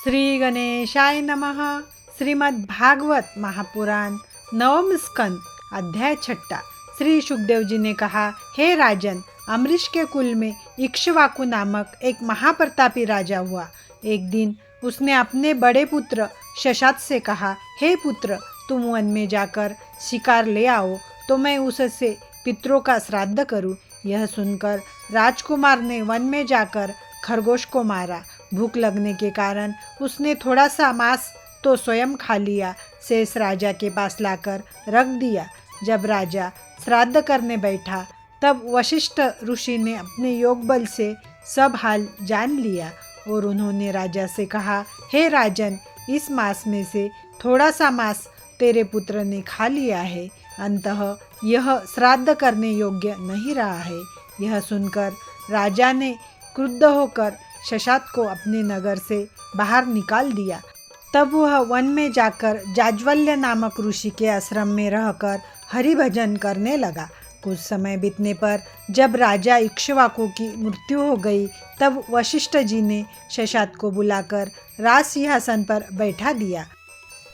श्री गणेशाय नमः। श्रीमद् भागवत महापुराण नवम स्कंद अध्याय 6। श्री सुखदेव जी ने कहा, हे राजन, अमरीश के कुल में इक्ष्वाकु नामक एक महाप्रतापी राजा हुआ। एक दिन उसने अपने बड़े पुत्र शशात से कहा, हे पुत्र, तुम वन में जाकर शिकार ले आओ तो मैं उससे पितरों का श्राद्ध करूं। यह सुनकर राजकुमार ने वन में जाकर खरगोश को मारा। भूख लगने के कारण उसने थोड़ा सा मांस तो स्वयं खा लिया, शेष राजा के पास लाकर रख दिया। जब राजा श्राद्ध करने बैठा तब वशिष्ठ ऋषि ने अपने योग बल से सब हाल जान लिया और उन्होंने राजा से कहा, हे राजन, इस मांस में से थोड़ा सा मांस तेरे पुत्र ने खा लिया है, अंततः यह श्राद्ध करने योग्य नहीं रहा है। यह सुनकर राजा ने क्रुद्ध होकर शशात को अपने नगर से बाहर निकाल दिया। तब वह वन में जाकर जाज्वल्य नामक ऋषि के आश्रम में रहकर हरि भजन करने लगा। कुछ समय बीतने पर जब राजा इक्ष्वाकु की मृत्यु हो गई तब वशिष्ठ जी ने शशात को बुलाकर राज सिंहासन पर बैठा दिया।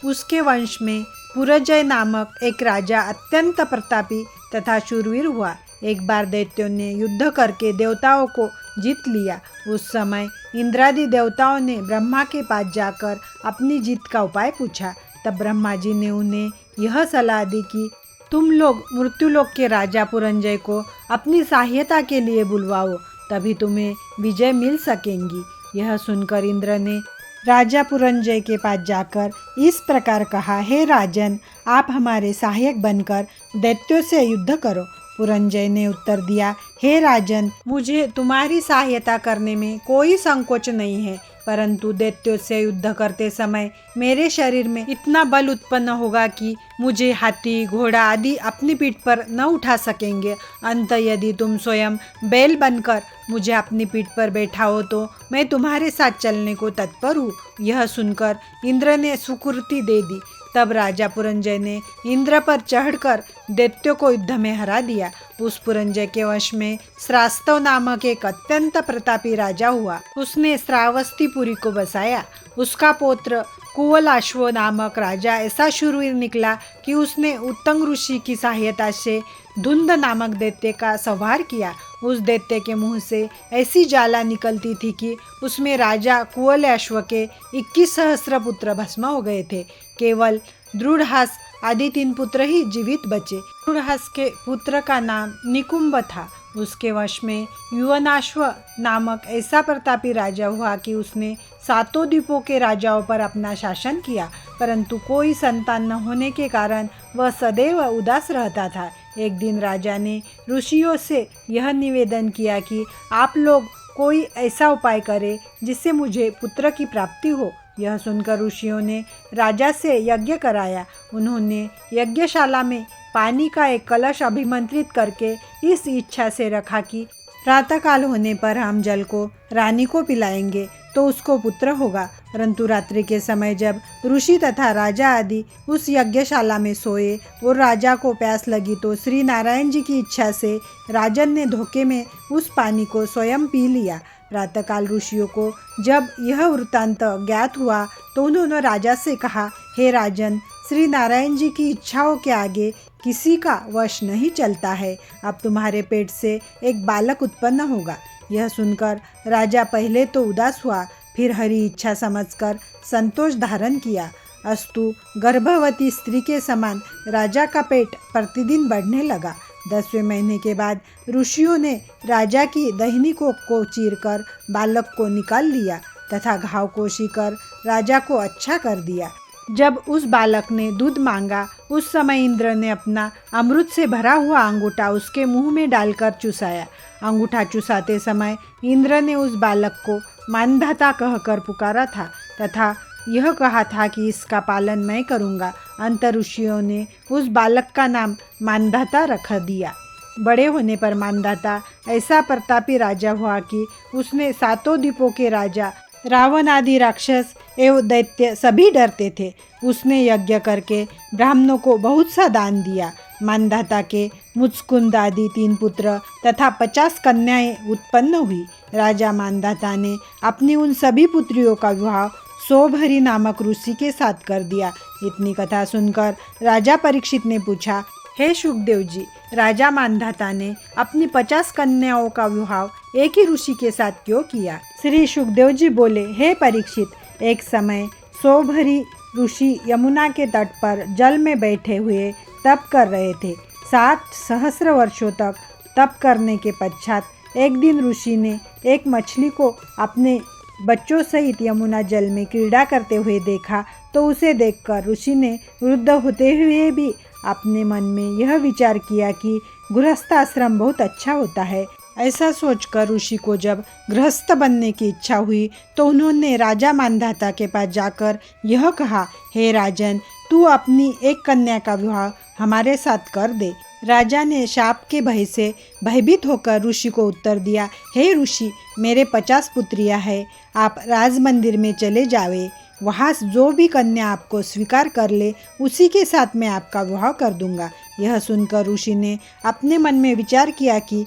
उसके वंश में पुरजय नामक एक राजा अत्यंत प्रतापी तथा शूरवीर हुआ। एक बार दैत्यों ने युद्ध करके देवताओं को जीत लिया। उस समय इंद्रादि देवताओं ने ब्रह्मा के पास जाकर अपनी जीत का उपाय पूछा। तब ब्रह्मा जी ने उन्हें यह सलाह दी कि तुम लोग मृत्युलोक के राजा पुरंजय को अपनी सहायता के लिए बुलवाओ, तभी तुम्हें विजय मिल सकेंगी। यह सुनकर इंद्र ने राजा पुरंजय के पास जाकर इस प्रकार कहा, हे राजन, आप हमारे सहायक बनकर दैत्यों से युद्ध करो। पुरंजय ने उत्तर दिया, हे राजन, मुझे तुम्हारी सहायता करने में कोई संकोच नहीं है, परंतु दैत्यों से युद्ध करते समय मेरे शरीर में इतना बल उत्पन्न होगा कि मुझे हाथी, घोड़ा आदि अपनी पीठ पर न उठा सकेंगे। अंत यदि तुम स्वयं बैल बनकर मुझे अपनी पीठ पर बैठाओ तो मैं तुम्हारे साथ चलने को तत्पर हूँ। यह सुनकर इंद्र ने स्वीकृति दे दी। तब राजा पुरंजय ने इंद्र पर चढ़कर दैत्यों को युद्ध में हरा दिया। उस पुरंजय के वश में श्रास्तव नामक एक अत्यंत प्रतापी राजा हुआ। उसने श्रावस्तीपुरी को बसाया। उसका पौत्र कुवलाश्व नामक राजा ऐसा शूरवीर निकला कि उसने उत्तंग ऋषि की सहायता से धुंध नामक दैत्य का संहार किया। उस दैत्य के मुंह से ऐसी ज्वाला निकलती थी कि उसमें राजा कुवलाश्व के 21 सहस्त्र पुत्र भस्म हो गए थे। केवल दृढ़हास आदि 3 पुत्र ही जीवित बचे। दृढ़हास के पुत्र का नाम निकुंभ था। उसके वश में युवनाश्व नामक ऐसा प्रतापी राजा हुआ कि उसने 7 द्वीपों के राजाओं पर अपना शासन किया, परंतु कोई संतान न होने के कारण वह सदैव उदास रहता था। एक दिन राजा ने ऋषियों से यह निवेदन किया कि आप लोग कोई ऐसा उपाय करें जिससे मुझे पुत्र की प्राप्ति हो। यह सुनकर ऋषियों ने राजा से यज्ञ कराया। उन्होंने यज्ञशाला में पानी का एक कलश अभिमंत्रित करके इस इच्छा से रखा कि प्रातःकाल होने पर हम जल को रानी को पिलाएंगे तो उसको पुत्र होगा। परंतु रात्रि के समय जब ऋषि तथा राजा आदि उस यज्ञशाला में सोए और राजा को प्यास लगी तो श्री नारायण जी की इच्छा से राजन ने धोखे में उस पानी को स्वयं पी लिया। प्रातःकाल ऋषियों को जब यह वृत्तांत ज्ञात हुआ तो उन्होंने राजा से कहा, हे राजन, श्री नारायण जी की इच्छाओं के आगे किसी का वश नहीं चलता है। अब तुम्हारे पेट से एक बालक उत्पन्न होगा। यह सुनकर राजा पहले तो उदास हुआ, फिर हरि इच्छा समझकर संतोष धारण किया। अस्तु, गर्भवती स्त्री के समान राजा का पेट प्रतिदिन बढ़ने लगा। 10वें महीने के बाद ऋषियों ने राजा की दाहिनी कोख को चीरकर बालक को निकाल लिया तथा घाव को सीकर राजा को अच्छा कर दिया। जब उस बालक ने दूध मांगा उस समय इंद्र ने अपना अमृत से भरा हुआ अंगूठा उसके मुंह में डालकर चुसाया। अंगूठा चुसाते समय इंद्र ने उस बालक को मानधाता कहकर पुकारा था तथा यह कहा था कि इसका पालन मैं करूँगा। अंत ऋषियों ने उस बालक का नाम मानधाता रख दिया। बड़े होने पर मानधाता ऐसा प्रतापी राजा हुआ कि उसने 7 द्वीपों के राजा रावण आदि राक्षस एवं दैत्य सभी डरते थे। उसने यज्ञ करके ब्राह्मणों को बहुत सा दान दिया। मानधाता के मुचकुंद आदि 3 पुत्र तथा 50 कन्याएं उत्पन्न हुई। राजा मानधाता ने अपनी उन सभी पुत्रियों का विवाह सोभरी नामक ऋषि के साथ कर दिया। इतनी कथा सुनकर राजा परीक्षित ने पूछा, हे शुकदेव जी, राजा मानधाता ने अपनी 50 कन्याओं का विवाह एक ही ऋषि के साथ क्यों किया? श्री शुकदेव जी बोले, हे परीक्षित, एक समय सोभरी ऋषि यमुना के तट पर जल में बैठे हुए तप कर रहे थे। 60 सहस्र वर्षों तक तप करने के पश्चात एक दिन ऋषि ने एक मछली को अपने बच्चों सहित यमुना जल में क्रीड़ा करते हुए देखा। तो उसे देखकर ऋषि ने वृद्ध होते हुए भी अपने मन में यह विचार किया कि गृहस्थ आश्रम बहुत अच्छा होता है। ऐसा सोचकर ऋषि को जब गृहस्थ बनने की इच्छा हुई तो उन्होंने राजा मानधाता के पास जाकर यह कहा, हे राजन, तू अपनी एक कन्या का विवाह हमारे साथ कर दे। राजा ने शाप के भय से भयभीत होकर ऋषि को उत्तर दिया, हे ऋषि, मेरे 50 पुत्रियां हैं, आप राज मंदिर में चले जावे, वहाँ जो भी कन्या आपको स्वीकार कर ले उसी के साथ मैं आपका विवाह कर दूंगा। यह सुनकर ऋषि ने अपने मन में विचार किया कि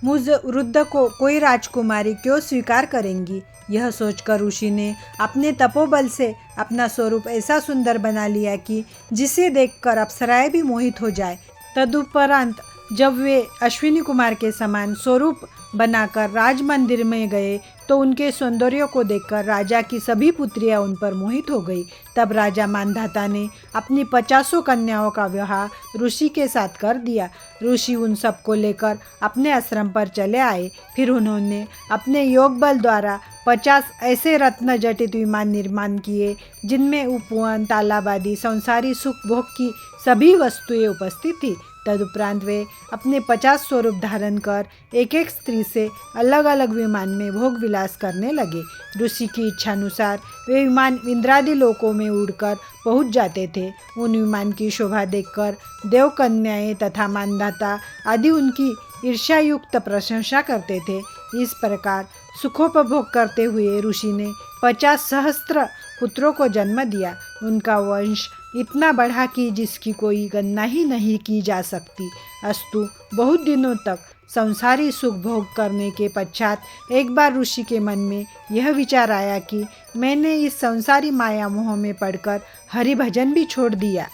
मुझ वृद्ध को कोई राजकुमारी क्यों स्वीकार करेंगी। यह सोचकर ऋषि ने अपने तपोबल से अपना स्वरूप ऐसा सुंदर बना लिया कि जिसे देखकर अप्सराएं भी मोहित हो जाए। तदुपरांत जब वे अश्विनी कुमार के समान स्वरूप बनाकर राज मंदिर में गए तो उनके सौंदर्य को देखकर राजा की सभी पुत्रियां उन पर मोहित हो गई। तब राजा मानधाता ने अपनी 50 कन्याओं का विवाह ऋषि के साथ कर दिया। ऋषि उन सबको लेकर अपने आश्रम पर चले आए। फिर उन्होंने अपने योग बल द्वारा 50 ऐसे रत्न जटित विमान निर्माण किए जिनमें उपवन, तालाब आदि संसारी सुख भोग की सभी वस्तुएं उपस्थित थी। तदुपरांत वे अपने 50 स्वरूप धारण कर एक एक स्त्री से अलग अलग विमान में भोग विलास करने लगे। ऋषि की इच्छानुसार वे विमान इंद्रादि लोकों में उड़कर पहुंच जाते थे। उन विमान की शोभा देखकर देवकन्याएं तथा मानधाता आदि उनकी ईर्ष्यायुक्त प्रशंसा करते थे। इस प्रकार सुखोपभोग करते हुए ऋषि ने 50 सहस्त्र पुत्रों को जन्म दिया। उनका वंश इतना बढ़ा कि जिसकी कोई गणना ही नहीं की जा सकती। अस्तु, बहुत दिनों तक संसारी सुख भोग करने के पश्चात एक बार ऋषि के मन में यह विचार आया कि मैंने इस संसारी माया मोह में पड़कर हरि भजन भी छोड़ दिया।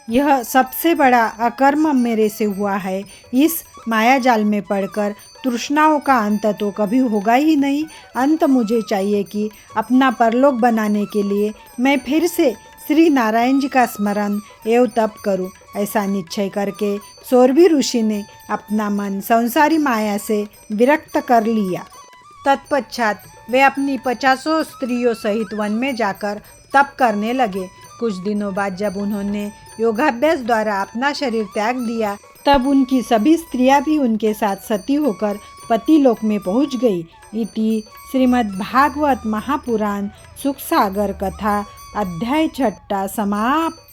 यह सबसे बड़ा अकर्म मेरे से हुआ है। इस माया जाल में पड़कर तृष्णाओं का अंत तो कभी होगा ही नहीं। अंत मुझे चाहिए कि अपना परलोक बनाने के लिए मैं फिर से श्री नारायण जी का स्मरण एवं तप करूं। ऐसा निश्चय करके सौरभी ऋषि ने अपना मन संसारी माया से विरक्त कर लिया। तत्पश्चात वे अपनी 50 स्त्रियों सहित वन में जाकर तप करने लगे। कुछ दिनों बाद जब उन्होंने योगाभ्यास द्वारा अपना शरीर त्याग दिया तब उनकी सभी स्त्रियां भी उनके साथ सती होकर पतिलोक में पहुंच गई। इति श्रीमद्भागवत महापुराण सुखसागर कथा अध्याय 6 समाप्त।